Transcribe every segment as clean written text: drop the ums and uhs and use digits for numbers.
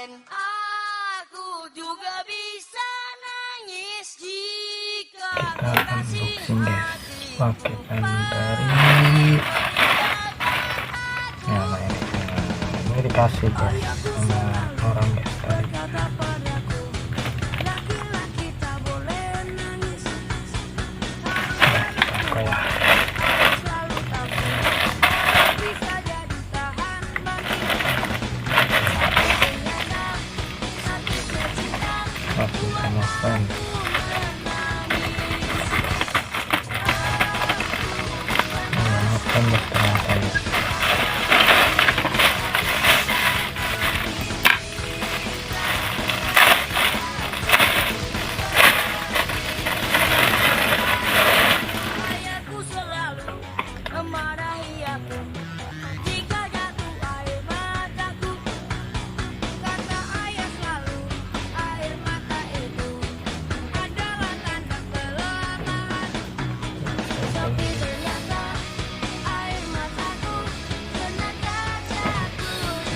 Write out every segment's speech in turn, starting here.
Kita unboxing guys paketan dari nah ini dikasih guys sama orang guys tadi. Masih sama fans.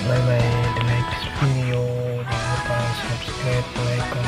Bye bye, the next video. Jangan lupa subscribe, like,